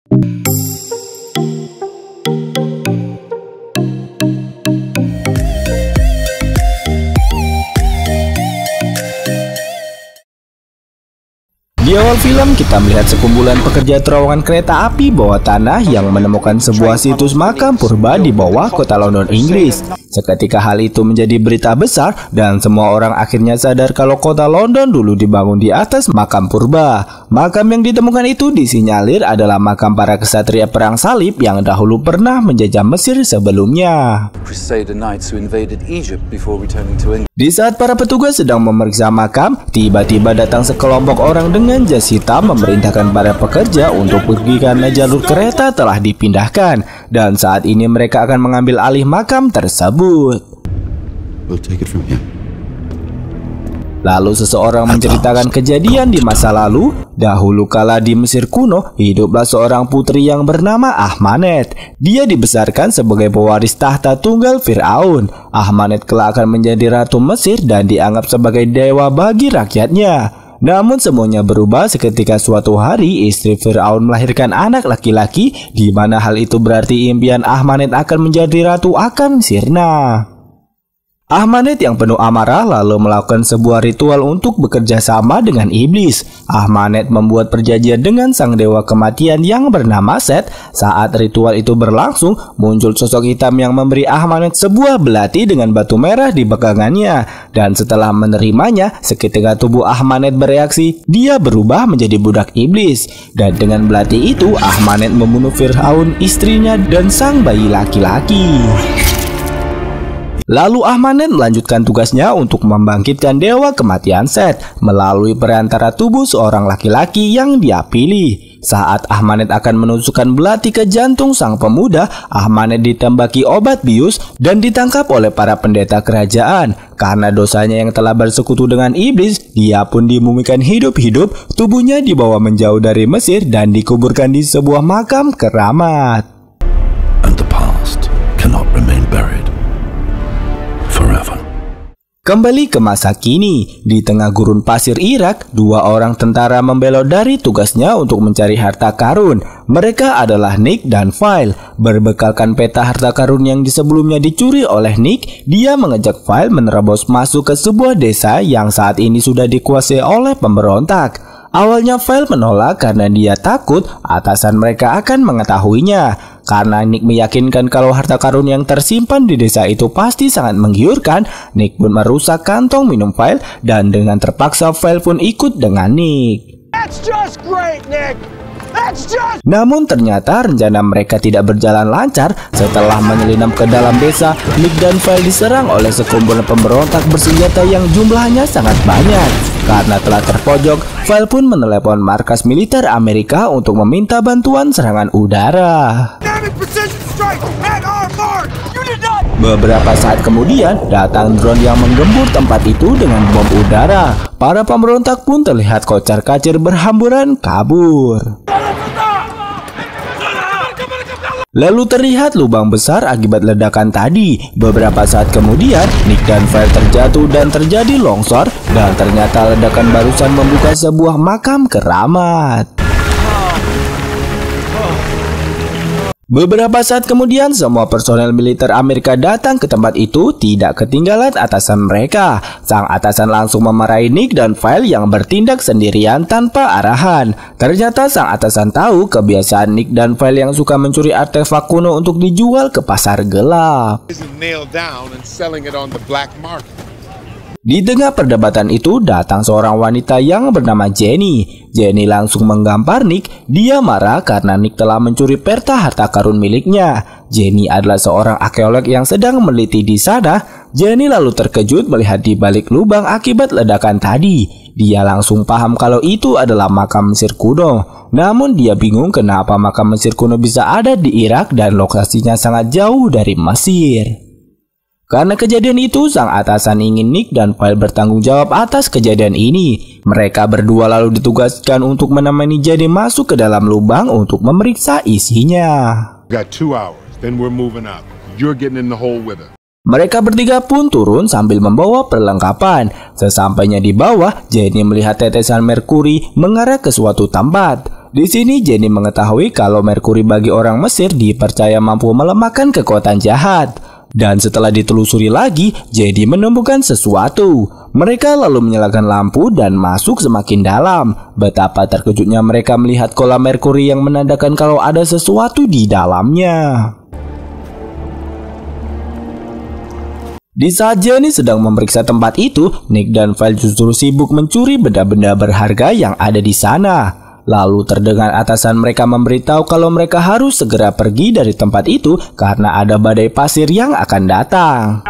Di awal film, kita melihat sekumpulan pekerja terowongan kereta api bawah tanah yang menemukan sebuah situs makam purba di bawah kota London, Inggris. Seketika hal itu menjadi berita besar dan semua orang akhirnya sadar kalau kota London dulu dibangun di atas makam purba. Makam yang ditemukan itu disinyalir adalah makam para kesatria perang salib yang dahulu pernah menjajah Mesir sebelumnya. Di saat para petugas sedang memeriksa makam, tiba-tiba datang sekelompok orang dengan jas hitam memerintahkan para pekerja untuk pergi karena jalur kereta telah dipindahkan dan saat ini mereka akan mengambil alih makam tersebut. Lalu seseorang menceritakan kejadian di masa lalu. Dahulu kala di Mesir kuno, hiduplah seorang putri yang bernama Ahmanet. Dia dibesarkan sebagai pewaris tahta tunggal Firaun. Ahmanet kelak akan menjadi ratu Mesir dan dianggap sebagai dewa bagi rakyatnya. Namun semuanya berubah seketika suatu hari istri Firaun melahirkan anak laki-laki, di mana hal itu berarti impian Ahmanet akan menjadi ratu akan sirna. Ahmanet yang penuh amarah lalu melakukan sebuah ritual untuk bekerja sama dengan iblis. Ahmanet membuat perjanjian dengan sang dewa kematian yang bernama Set. Saat ritual itu berlangsung, muncul sosok hitam yang memberi Ahmanet sebuah belati dengan batu merah di pegangannya. Dan setelah menerimanya, seketika tubuh Ahmanet bereaksi, dia berubah menjadi budak iblis. Dan dengan belati itu, Ahmanet membunuh Firaun, istrinya, dan sang bayi laki-laki. Lalu Ahmanet melanjutkan tugasnya untuk membangkitkan dewa kematian Set melalui perantara tubuh seorang laki-laki yang dia pilih. Saat Ahmanet akan menusukkan belati ke jantung sang pemuda, Ahmanet ditembaki obat bius dan ditangkap oleh para pendeta kerajaan. Karena dosanya yang telah bersekutu dengan iblis, dia pun dimumikan hidup-hidup, tubuhnya dibawa menjauh dari Mesir dan dikuburkan di sebuah makam keramat. And the past cannot remain buried. Kembali ke masa kini, di tengah gurun pasir Irak, dua orang tentara membelot dari tugasnya untuk mencari harta karun. Mereka adalah Nick dan File. Berbekalkan peta harta karun yang sebelumnya dicuri oleh Nick, dia mengajak File menerobos masuk ke sebuah desa yang saat ini sudah dikuasai oleh pemberontak. Awalnya File menolak karena dia takut atasan mereka akan mengetahuinya. Karena Nick meyakinkan kalau harta karun yang tersimpan di desa itu pasti sangat menggiurkan, Nick pun merusak kantong minum File dan dengan terpaksa File pun ikut dengan Nick. That's just great, Nick. Namun ternyata rencana mereka tidak berjalan lancar. Setelah menyelinap ke dalam desa, Nick dan File diserang oleh sekumpulan pemberontak bersenjata yang jumlahnya sangat banyak. Karena telah terpojok, File pun menelepon markas militer Amerika untuk meminta bantuan serangan udara. Beberapa saat kemudian, datang drone yang menggempur tempat itu dengan bom udara. Para pemberontak pun terlihat kocar-kacir berhamburan kabur. Lalu terlihat lubang besar akibat ledakan tadi. Beberapa saat kemudian, Nick dan File terjatuh dan terjadi longsor. Dan ternyata ledakan barusan membuka sebuah makam keramat. Beberapa saat kemudian, semua personel militer Amerika datang ke tempat itu, tidak ketinggalan atasan mereka. Sang atasan langsung memarahi Nick dan File yang bertindak sendirian tanpa arahan. Ternyata sang atasan tahu kebiasaan Nick dan File yang suka mencuri artefak kuno untuk dijual ke pasar gelap. Di tengah perdebatan itu datang seorang wanita yang bernama Jenny. Jenny langsung menggampar Nick. Dia marah karena Nick telah mencuri peta harta karun miliknya. Jenny adalah seorang arkeolog yang sedang meneliti di sana. Jenny lalu terkejut melihat di balik lubang akibat ledakan tadi. Dia langsung paham kalau itu adalah makam Mesir kuno. Namun dia bingung kenapa makam Mesir kuno bisa ada di Irak dan lokasinya sangat jauh dari Mesir. Karena kejadian itu, sang atasan ingin Nick dan File bertanggung jawab atas kejadian ini. Mereka berdua lalu ditugaskan untuk menemani Jenny masuk ke dalam lubang untuk memeriksa isinya. Mereka bertiga pun turun sambil membawa perlengkapan. Sesampainya di bawah, Jenny melihat tetesan merkuri mengarah ke suatu tempat. Di sini Jenny mengetahui kalau Merkuri bagi orang Mesir dipercaya mampu melemahkan kekuatan jahat. Dan setelah ditelusuri lagi, Jenny menemukan sesuatu. Mereka lalu menyalakan lampu dan masuk semakin dalam. Betapa terkejutnya mereka melihat kolam Merkuri yang menandakan kalau ada sesuatu di dalamnya. Di saat Jenny sedang memeriksa tempat itu, Nick dan Val justru sibuk mencuri benda-benda berharga yang ada di sana. Lalu terdengar atasan mereka memberitahu kalau mereka harus segera pergi dari tempat itu karena ada badai pasir yang akan datang.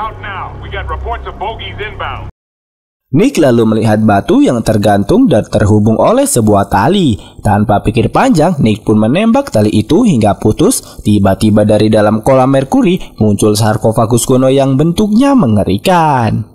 Nick lalu melihat batu yang tergantung dan terhubung oleh sebuah tali. Tanpa pikir panjang, Nick pun menembak tali itu hingga putus. Tiba-tiba dari dalam kolam Merkuri muncul sarkofagus kuno yang bentuknya mengerikan.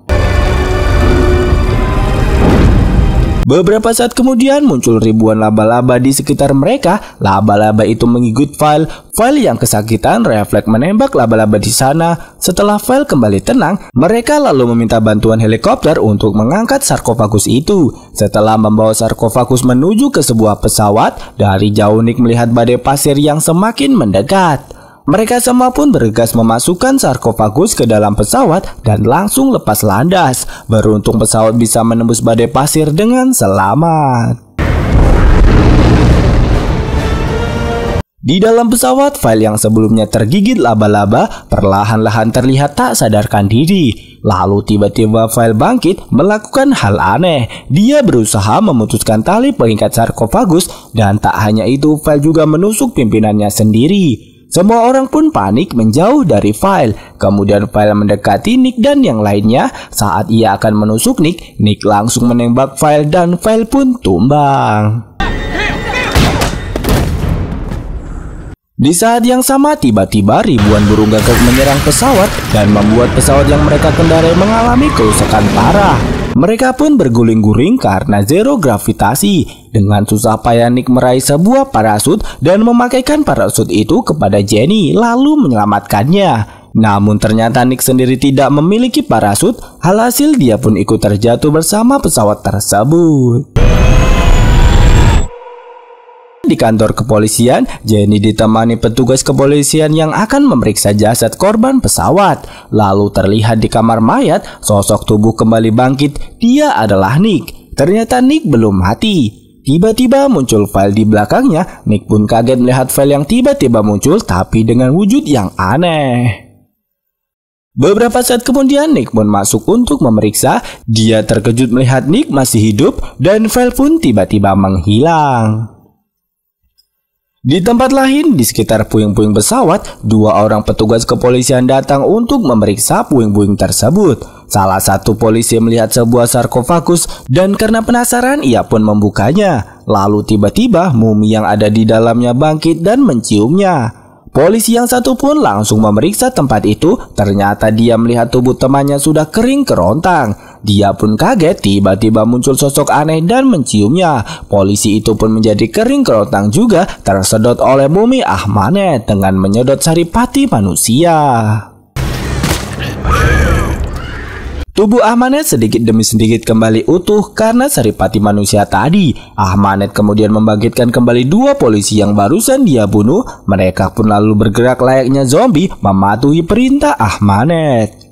Beberapa saat kemudian muncul ribuan laba-laba di sekitar mereka. Laba-laba itu menggigit Val. Val yang kesakitan refleks menembak laba-laba di sana. Setelah Val kembali tenang, mereka lalu meminta bantuan helikopter untuk mengangkat sarkofagus itu. Setelah membawa sarkofagus menuju ke sebuah pesawat, dari jauh Nick melihat badai pasir yang semakin mendekat. Mereka semua pun bergegas memasukkan sarkofagus ke dalam pesawat dan langsung lepas landas. Beruntung pesawat bisa menembus badai pasir dengan selamat. Di dalam pesawat, Val yang sebelumnya tergigit laba-laba perlahan-lahan terlihat tak sadarkan diri. Lalu tiba-tiba Val bangkit melakukan hal aneh. Dia berusaha memutuskan tali pengikat sarkofagus dan tak hanya itu, Val juga menusuk pimpinannya sendiri. Semua orang pun panik menjauh dari Val. Kemudian Val mendekati Nick dan yang lainnya. Saat ia akan menusuk Nick, Nick langsung menembak Val dan Val pun tumbang. Di saat yang sama, tiba-tiba ribuan burung gagak menyerang pesawat dan membuat pesawat yang mereka kendarai mengalami kerusakan parah. Mereka pun berguling-guling karena zero gravitasi. Dengan susah payah Nick meraih sebuah parasut dan memakaikan parasut itu kepada Jenny lalu menyelamatkannya. Namun ternyata Nick sendiri tidak memiliki parasut. Alhasil dia pun ikut terjatuh bersama pesawat tersebut. Di kantor kepolisian, Jenny ditemani petugas kepolisian yang akan memeriksa jasad korban pesawat. Lalu terlihat di kamar mayat, sosok tubuh kembali bangkit. Dia adalah Nick. Ternyata Nick belum mati. Tiba-tiba muncul Val di belakangnya. Nick pun kaget melihat Val yang tiba-tiba muncul tapi dengan wujud yang aneh. Beberapa saat kemudian Nick pun masuk untuk memeriksa. Dia terkejut melihat Nick masih hidup dan Val pun tiba-tiba menghilang. Di tempat lain, di sekitar puing-puing pesawat, dua orang petugas kepolisian datang untuk memeriksa puing-puing tersebut. Salah satu polisi melihat sebuah sarkofagus dan karena penasaran ia pun membukanya. Lalu tiba-tiba mumi yang ada di dalamnya bangkit dan menciumnya. Polisi yang satu pun langsung memeriksa tempat itu. Ternyata dia melihat tubuh temannya sudah kering kerontang. Dia pun kaget, tiba-tiba muncul sosok aneh dan menciumnya. Polisi itu pun menjadi kering kerontang juga, tersedot oleh mumi Ahmanet dengan menyedot saripati manusia. Tubuh Ahmanet sedikit demi sedikit kembali utuh karena saripati manusia tadi. Ahmanet kemudian membangkitkan kembali dua polisi yang barusan dia bunuh. Mereka pun lalu bergerak layaknya zombie mematuhi perintah Ahmanet.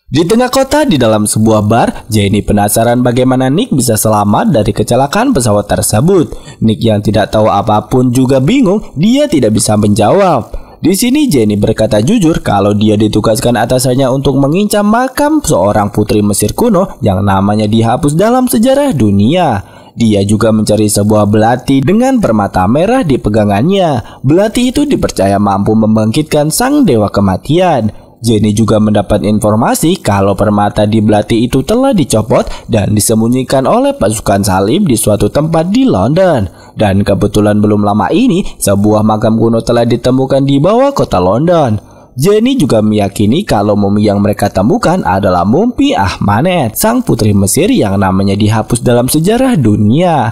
Di tengah kota di dalam sebuah bar, Jenny penasaran bagaimana Nick bisa selamat dari kecelakaan pesawat tersebut. Nick yang tidak tahu apapun juga bingung, dia tidak bisa menjawab. Di sini Jenny berkata jujur kalau dia ditugaskan atasannya untuk mengincar makam seorang putri Mesir kuno yang namanya dihapus dalam sejarah dunia. Dia juga mencari sebuah belati dengan permata merah di pegangannya. Belati itu dipercaya mampu membangkitkan sang dewa kematian. Jenny juga mendapat informasi kalau permata di belati itu telah dicopot dan disembunyikan oleh pasukan salib di suatu tempat di London. Dan kebetulan belum lama ini, sebuah makam kuno telah ditemukan di bawah kota London. Jenny juga meyakini kalau mumi yang mereka temukan adalah mumpi Ahmanet, sang putri Mesir yang namanya dihapus dalam sejarah dunia.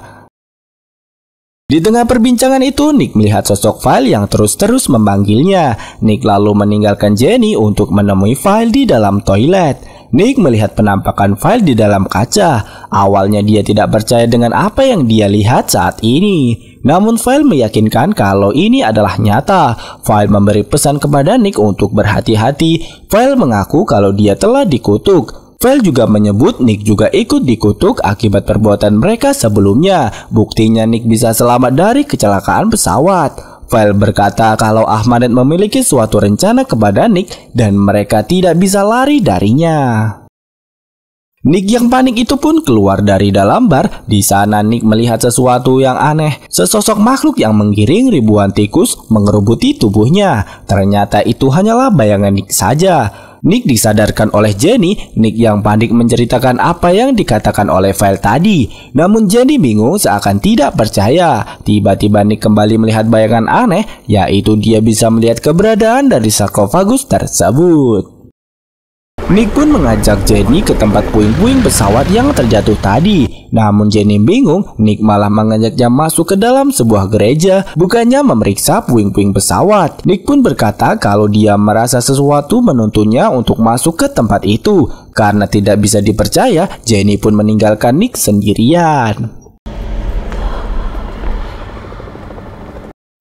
Di tengah perbincangan itu, Nick melihat sosok File yang terus-terus memanggilnya. Nick lalu meninggalkan Jenny untuk menemui File di dalam toilet. Nick melihat penampakan File di dalam kaca. Awalnya dia tidak percaya dengan apa yang dia lihat saat ini. Namun File meyakinkan kalau ini adalah nyata. File memberi pesan kepada Nick untuk berhati-hati. File mengaku kalau dia telah dikutuk. File juga menyebut Nick juga ikut dikutuk akibat perbuatan mereka sebelumnya. Buktinya Nick bisa selamat dari kecelakaan pesawat. File berkata kalau Ahmanet memiliki suatu rencana kepada Nick dan mereka tidak bisa lari darinya. Nick yang panik itu pun keluar dari dalam bar. Di sana Nick melihat sesuatu yang aneh. Sesosok makhluk yang menggiring ribuan tikus mengerubuti tubuhnya. Ternyata itu hanyalah bayangan Nick saja. Nick disadarkan oleh Jenny. Nick yang panik menceritakan apa yang dikatakan oleh File tadi. Namun Jenny bingung seakan tidak percaya. Tiba-tiba Nick kembali melihat bayangan aneh, yaitu dia bisa melihat keberadaan dari sarkofagus tersebut. Nick pun mengajak Jenny ke tempat puing-puing pesawat yang terjatuh tadi. Namun Jenny bingung, Nick malah mengajaknya masuk ke dalam sebuah gereja, bukannya memeriksa puing-puing pesawat. Nick pun berkata kalau dia merasa sesuatu menuntunnya untuk masuk ke tempat itu. Karena tidak bisa dipercaya, Jenny pun meninggalkan Nick sendirian.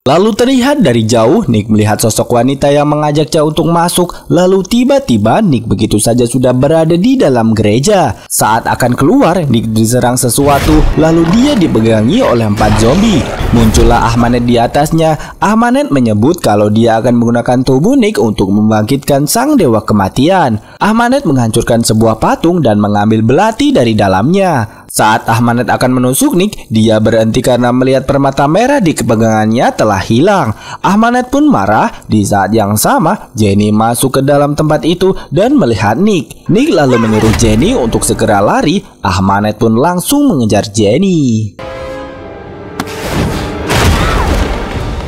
Lalu terlihat dari jauh, Nick melihat sosok wanita yang mengajaknya untuk masuk. Lalu tiba-tiba Nick begitu saja sudah berada di dalam gereja. Saat akan keluar, Nick diserang sesuatu. Lalu dia dipegangi oleh 4 zombie. Muncullah Ahmanet di atasnya. Ahmanet menyebut kalau dia akan menggunakan tubuh Nick untuk membangkitkan sang dewa kematian. Ahmanet menghancurkan sebuah patung dan mengambil belati dari dalamnya. Saat Ahmanet akan menusuk Nick, dia berhenti karena melihat permata merah di kepegangannya telah hilang. Ahmanet pun marah. Di saat yang sama, Jenny masuk ke dalam tempat itu dan melihat Nick. Nick lalu menyuruh Jenny untuk segera lari. Ahmanet pun langsung mengejar Jenny.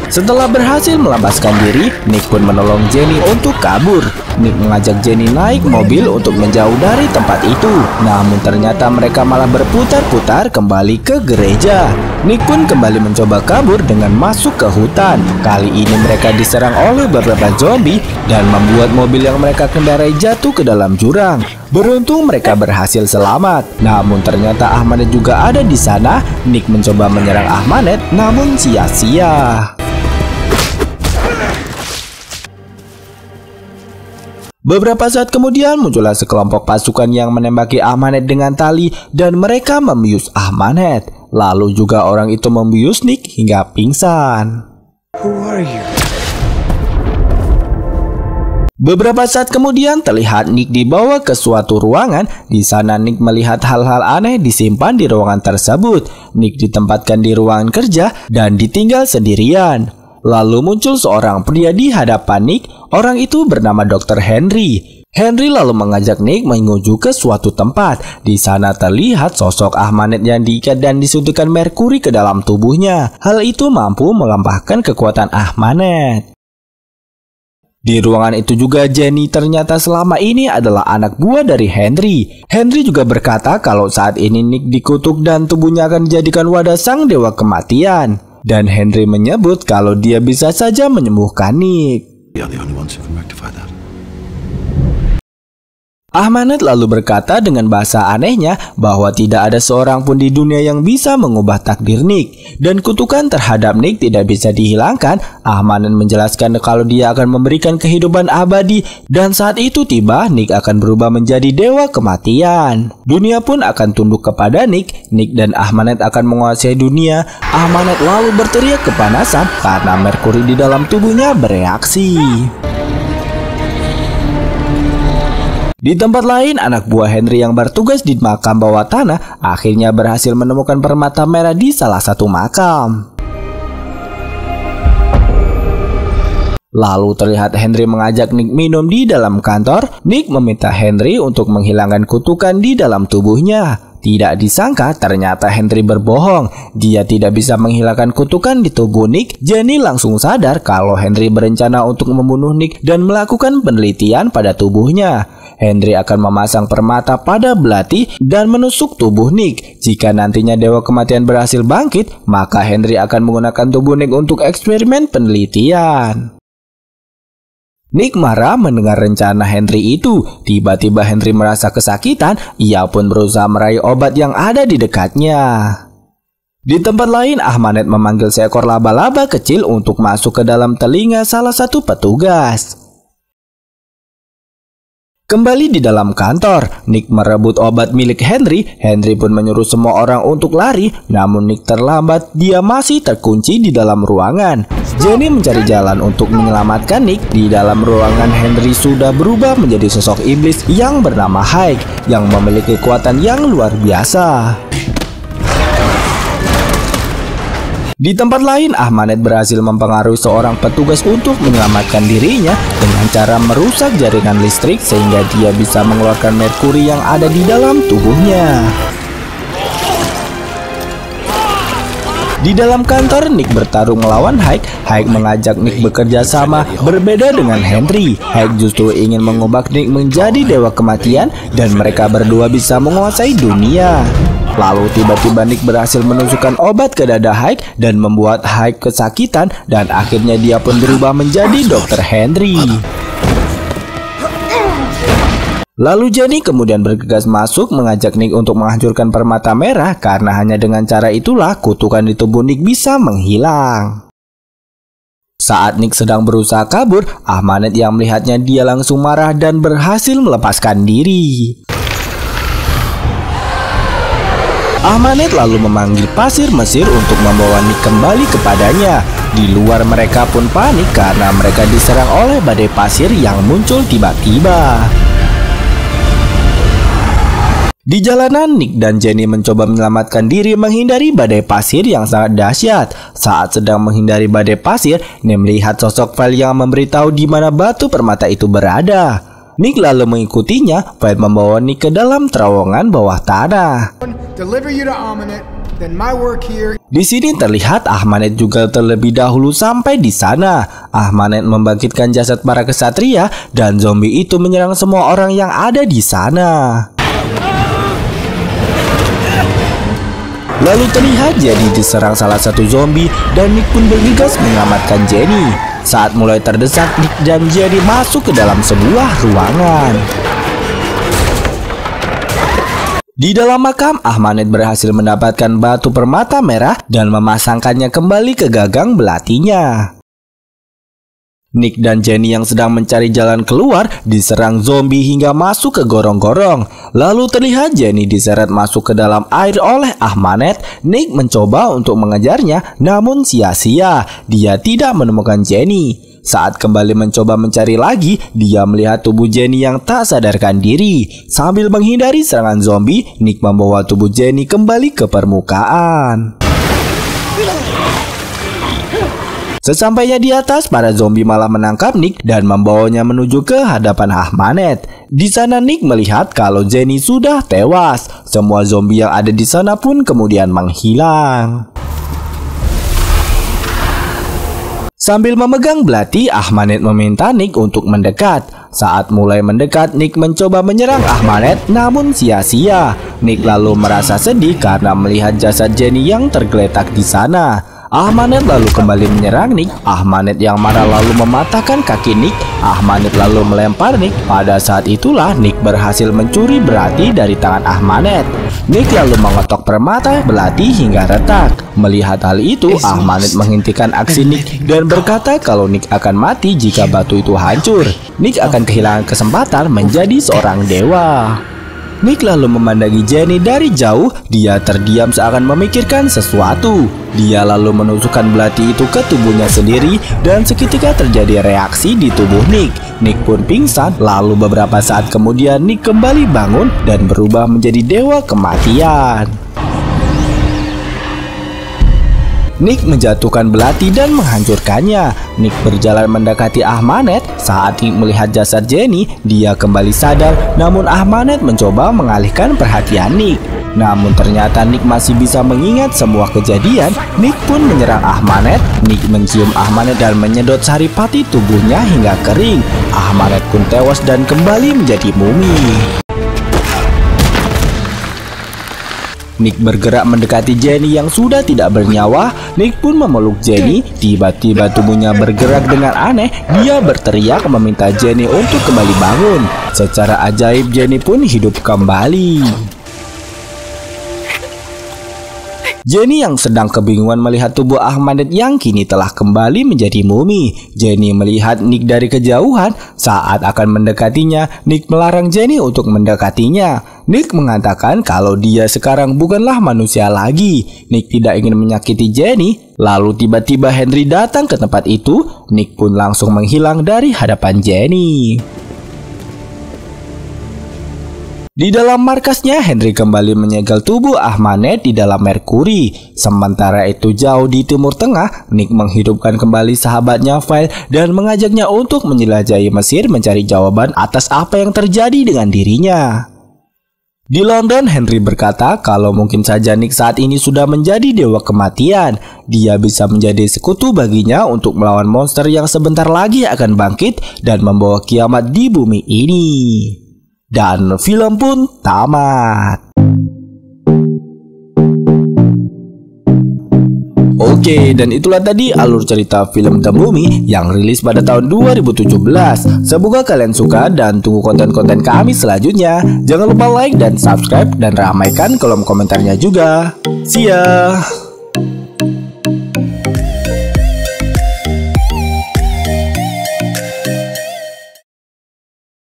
Setelah berhasil melambaskan diri, Nick pun menolong Jenny untuk kabur. Nick mengajak Jenny naik mobil untuk menjauh dari tempat itu. Namun ternyata mereka malah berputar-putar kembali ke gereja. Nick pun kembali mencoba kabur dengan masuk ke hutan. Kali ini mereka diserang oleh beberapa zombie dan membuat mobil yang mereka kendarai jatuh ke dalam jurang. Beruntung mereka berhasil selamat. Namun ternyata Ahmanet juga ada di sana. Nick mencoba menyerang Ahmanet, namun sia-sia. Beberapa saat kemudian muncullah sekelompok pasukan yang menembaki Ahmanet dengan tali dan mereka membius Ahmanet. Lalu juga orang itu membius Nick hingga pingsan. Who are you? Beberapa saat kemudian terlihat Nick dibawa ke suatu ruangan. Di sana Nick melihat hal-hal aneh disimpan di ruangan tersebut. Nick ditempatkan di ruangan kerja dan ditinggal sendirian. Lalu muncul seorang pria di hadapan Nick. Orang itu bernama Dr. Henry. Henry lalu mengajak Nick menuju ke suatu tempat. Di sana terlihat sosok Ahmanet yang diikat dan disuntikkan merkuri ke dalam tubuhnya. Hal itu mampu melampahkan kekuatan Ahmanet. Di ruangan itu juga Jenny ternyata selama ini adalah anak buah dari Henry. Henry juga berkata kalau saat ini Nick dikutuk dan tubuhnya akan dijadikan wadah sang dewa kematian. Dan Henry menyebut kalau dia bisa saja menyembuhkan Nick. We are the only ones who can rectify that. Ahmanet lalu berkata dengan bahasa anehnya bahwa tidak ada seorang pun di dunia yang bisa mengubah takdir Nick. Dan kutukan terhadap Nick tidak bisa dihilangkan. Ahmanet menjelaskan kalau dia akan memberikan kehidupan abadi. Dan saat itu tiba, Nick akan berubah menjadi dewa kematian. Dunia pun akan tunduk kepada Nick. Nick dan Ahmanet akan menguasai dunia. Ahmanet lalu berteriak kepanasan karena merkuri di dalam tubuhnya bereaksi. Di tempat lain, anak buah Henry yang bertugas di makam bawah tanah akhirnya berhasil menemukan permata merah di salah satu makam. Lalu terlihat Henry mengajak Nick minum di dalam kantor. Nick meminta Henry untuk menghilangkan kutukan di dalam tubuhnya. Tidak disangka ternyata Henry berbohong. Dia tidak bisa menghilangkan kutukan di tubuh Nick. Jenny langsung sadar kalau Henry berencana untuk membunuh Nick dan melakukan penelitian pada tubuhnya. Henry akan memasang permata pada belati dan menusuk tubuh Nick. Jika nantinya Dewa Kematian berhasil bangkit, maka Henry akan menggunakan tubuh Nick untuk eksperimen penelitian. Nick marah mendengar rencana Henry itu. Tiba-tiba Henry merasa kesakitan, ia pun berusaha meraih obat yang ada di dekatnya. Di tempat lain, Ahmanet memanggil seekor laba-laba kecil untuk masuk ke dalam telinga salah satu petugas. Kembali di dalam kantor, Nick merebut obat milik Henry. Henry pun menyuruh semua orang untuk lari, namun Nick terlambat. Dia masih terkunci di dalam ruangan. Jenny mencari jalan untuk menyelamatkan Nick. Di dalam ruangan, Henry sudah berubah menjadi sosok iblis yang bernama Hyde, yang memiliki kekuatan yang luar biasa. Di tempat lain, Ahmanet berhasil mempengaruhi seorang petugas untuk menyelamatkan dirinya dengan cara merusak jaringan listrik sehingga dia bisa mengeluarkan merkuri yang ada di dalam tubuhnya. Di dalam kantor, Nick bertarung melawan Hyde. Hyde mengajak Nick bekerja sama. Berbeda dengan Henry, Hyde justru ingin mengubah Nick menjadi dewa kematian dan mereka berdua bisa menguasai dunia. Lalu tiba-tiba Nick berhasil menusukkan obat ke dada Hyde dan membuat Hyde kesakitan, dan akhirnya dia pun berubah menjadi Dr. Henry. Lalu Jenny kemudian bergegas masuk mengajak Nick untuk menghancurkan permata merah, karena hanya dengan cara itulah kutukan di tubuh Nick bisa menghilang. Saat Nick sedang berusaha kabur, Ahmanet yang melihatnya dia langsung marah dan berhasil melepaskan diri. Ahmanet lalu memanggil pasir Mesir untuk membawa Nick kembali kepadanya. Di luar mereka pun panik karena mereka diserang oleh badai pasir yang muncul tiba-tiba. Di jalanan, Nick dan Jenny mencoba menyelamatkan diri menghindari badai pasir yang sangat dahsyat. Saat sedang menghindari badai pasir, Nick melihat sosok Val yang memberitahu di mana batu permata itu berada. Nick lalu mengikutinya. Val membawa Nick ke dalam terowongan bawah tanah. Di sini terlihat Ahmanet juga terlebih dahulu sampai di sana. Ahmanet membangkitkan jasad para kesatria dan zombie itu menyerang semua orang yang ada di sana. Lalu terlihat Jenny diserang salah satu zombie dan Nick pun bergegas menyelamatkan Jenny. Saat mulai terdesak, Nick dan Jenny masuk ke dalam sebuah ruangan. Di dalam makam, Ahmanet berhasil mendapatkan batu permata merah dan memasangkannya kembali ke gagang belatinya. Nick dan Jenny yang sedang mencari jalan keluar diserang zombie hingga masuk ke gorong-gorong. Lalu terlihat Jenny diseret masuk ke dalam air oleh Ahmanet. Nick mencoba untuk mengejarnya, namun sia-sia. Dia tidak menemukan Jenny. Saat kembali mencoba mencari lagi, dia melihat tubuh Jenny yang tak sadarkan diri. Sambil menghindari serangan zombie, Nick membawa tubuh Jenny kembali ke permukaan. Sesampainya di atas, para zombie malah menangkap Nick dan membawanya menuju ke hadapan Ahmanet. Di sana Nick melihat kalau Jenny sudah tewas. Semua zombie yang ada di sana pun kemudian menghilang. Sambil memegang belati, Ahmanet meminta Nick untuk mendekat. Saat mulai mendekat, Nick mencoba menyerang Ahmanet, namun sia-sia. Nick lalu merasa sedih karena melihat jasad Jenny yang tergeletak di sana. Ahmanet lalu kembali menyerang Nick. Ahmanet yang marah lalu mematahkan kaki Nick. Ahmanet lalu melempar Nick. Pada saat itulah Nick berhasil mencuri belati dari tangan Ahmanet. Nick lalu mengotok permata belati hingga retak. Melihat hal itu, Ahmanet menghentikan aksi Nick dan berkata kalau Nick akan mati jika batu itu hancur. Nick akan kehilangan kesempatan menjadi seorang dewa. Nick lalu memandangi Jenny dari jauh. Dia terdiam seakan memikirkan sesuatu. Dia lalu menusukkan belati itu ke tubuhnya sendiri dan seketika terjadi reaksi di tubuh Nick. Nick pun pingsan. Lalu beberapa saat kemudian Nick kembali bangun dan berubah menjadi dewa kematian. Nick menjatuhkan belati dan menghancurkannya. Nick berjalan mendekati Ahmanet. Saat Nick melihat jasad Jenny, dia kembali sadar. Namun Ahmanet mencoba mengalihkan perhatian Nick. Namun ternyata Nick masih bisa mengingat semua kejadian. Nick pun menyerang Ahmanet. Nick mencium Ahmanet dan menyedot saripati tubuhnya hingga kering. Ahmanet pun tewas dan kembali menjadi mumi. Nick bergerak mendekati Jenny yang sudah tidak bernyawa. Nick pun memeluk Jenny. Tiba-tiba tubuhnya bergerak dengan aneh. Dia berteriak meminta Jenny untuk kembali bangun. Secara ajaib Jenny pun hidup kembali. Jenny yang sedang kebingungan melihat tubuh Ahmanet yang kini telah kembali menjadi mumi. Jenny melihat Nick dari kejauhan. Saat akan mendekatinya, Nick melarang Jenny untuk mendekatinya. Nick mengatakan kalau dia sekarang bukanlah manusia lagi. Nick tidak ingin menyakiti Jenny. Lalu tiba-tiba Henry datang ke tempat itu. Nick pun langsung menghilang dari hadapan Jenny. Di dalam markasnya, Henry kembali menyegel tubuh Ahmanet di dalam Merkuri. Sementara itu jauh di Timur Tengah, Nick menghidupkan kembali sahabatnya File dan mengajaknya untuk menjelajahi Mesir mencari jawaban atas apa yang terjadi dengan dirinya. Di London, Henry berkata kalau mungkin saja Nick saat ini sudah menjadi dewa kematian. Dia bisa menjadi sekutu baginya untuk melawan monster yang sebentar lagi akan bangkit dan membawa kiamat di bumi ini. Dan film pun tamat. Oke, dan itulah tadi alur cerita film The Mummy yang rilis pada tahun 2017. Semoga kalian suka dan tunggu konten-konten kami selanjutnya. Jangan lupa like dan subscribe dan ramaikan kolom komentarnya juga. See ya.